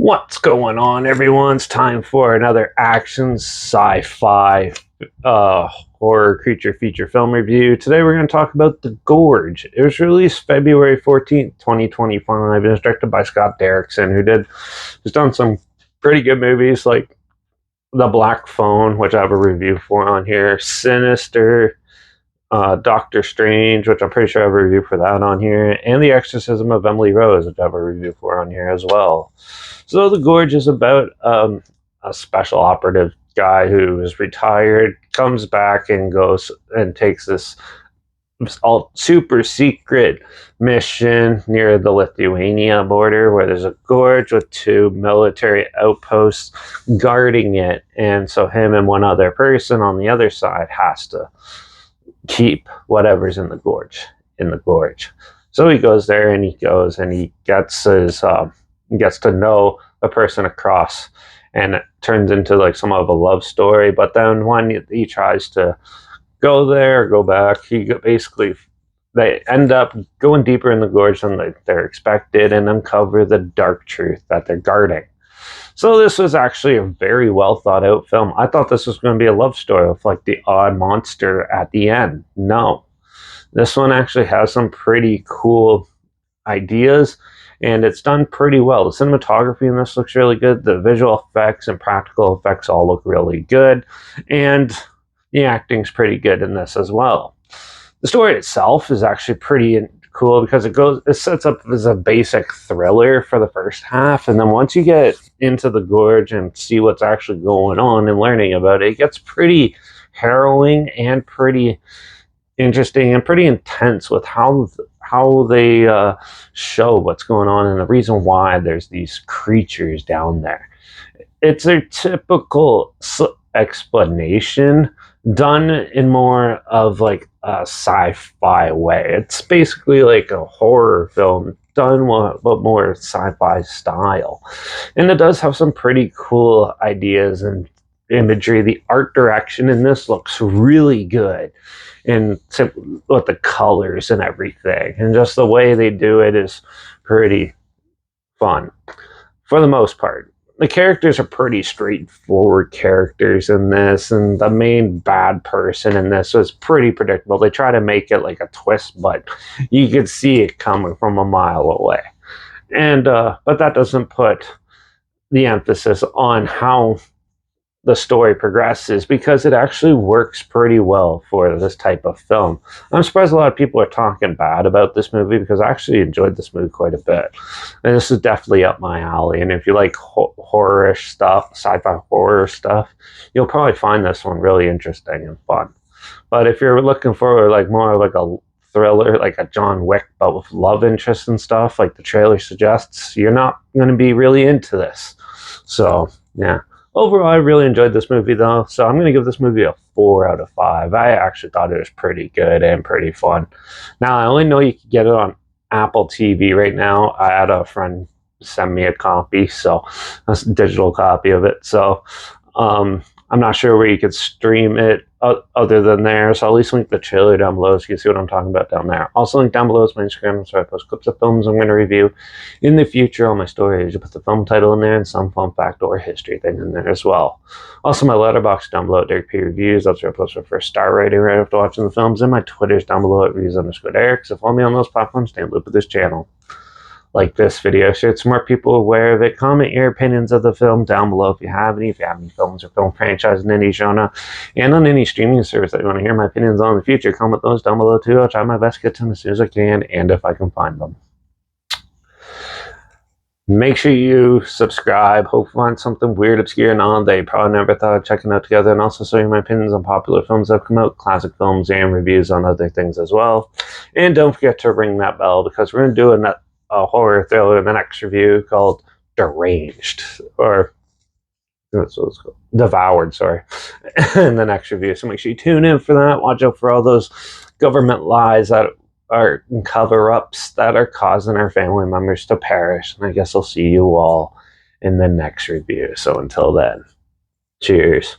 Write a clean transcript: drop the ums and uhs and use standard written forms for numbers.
What's going on, everyone? It's time for another action sci-fi horror creature feature film review. Today we're going to talk about The Gorge. It was released February 14th, 2025. It was directed by Scott Derrickson, who's done some pretty good movies like The Black Phone, which I have a review for on here, Sinister, Doctor Strange, which I'm pretty sure I have a review for that on here, and The Exorcism of Emily Rose, which I have a review for on here as well. So The Gorge is about a special operative guy who is retired, comes back and goes and takes this all super secret mission near the Lithuania border where there's a gorge with two military outposts guarding it. And so him and one other person on the other side has to keep whatever's in the gorge. So he goes there and he gets his gets to know the person across, and it turns into like some of a love story. But then when he tries to go there or go back, they end up going deeper in the gorge than they're expected and uncover the dark truth that they're guarding. So this was actually a very well thought out film. I thought this was going to be a love story with like the odd monster at the end. No, this one actually has some pretty cool ideas, and it's done pretty well. The cinematography in this looks really good. The visual effects and practical effects all look really good, and the acting's pretty good in this as well. The story itself is actually pretty cool because it sets up as a basic thriller for the first half, and then once you get into the gorge and see what's actually going on and learning about it, it gets pretty harrowing and pretty interesting and pretty intense with how they show what's going on and the reason why there's these creatures down there. It's a typical explanation done in more of like a sci-fi way. It's basically like a horror film done but more sci-fi style, and it does have some pretty cool ideas and imagery. The art direction in this looks really good, and with the colors and everything, and just the way they do it is pretty fun for the most part. The characters are pretty straightforward characters in this, and the main bad person in this was pretty predictable. They try to make it like a twist, but you could see it coming from a mile away. And but that doesn't put the emphasis on how the story progresses, because it actually works pretty well for this type of film. I'm surprised a lot of people are talking bad about this movie, because I actually enjoyed this movie quite a bit. And this is definitely up my alley. And if you like horror-ish stuff, sci-fi horror stuff, you'll probably find this one really interesting and fun. But if you're looking for like more like a thriller, like a John Wick, but with love interest and stuff, like the trailer suggests, you're not going to be really into this. So, yeah. Overall, I really enjoyed this movie, though, so I'm going to give this movie a 4 out of 5. I actually thought it was pretty good and pretty fun. Now, I only know you can get it on Apple TV right now. I had a friend send me a copy, so a digital copy of it. So I'm not sure where you could stream it other than there, so I'll at least link the trailer down below so you can see what I'm talking about down there. Also, link down below is my Instagram, so I post clips of films I'm going to review in the future on my story. I put the film title in there and some fun fact or history thing in there as well. Also, my Letterbox down below at Derek P Reviews. That's where I post my first star rating right after watching the films, and my Twitter's down below at reviews_Derek. So follow me on those platforms, stay in the loop with this channel. Like this video, share it so more people aware of it. Comment your opinions of the film down below if you have any films or film franchises in any genre, and on any streaming service that you want to hear my opinions on in the future. Comment those down below too. I'll try my best to get to them as soon as I can, and if I can find them. Make sure you subscribe. Hope you find something weird, obscure, and odd that you probably never thought of checking out together, and also show you my opinions on popular films that have come out, classic films, and reviews on other things as well. And don't forget to ring that bell, because we're going to do a horror thriller in the next review called Deranged, or that's what it's called, Devoured, sorry, in the next review. So make sure you tune in for that. Watch out for all those government lies that are cover-ups that are causing our family members to perish. And I guess I'll see you all in the next review. So until then, cheers.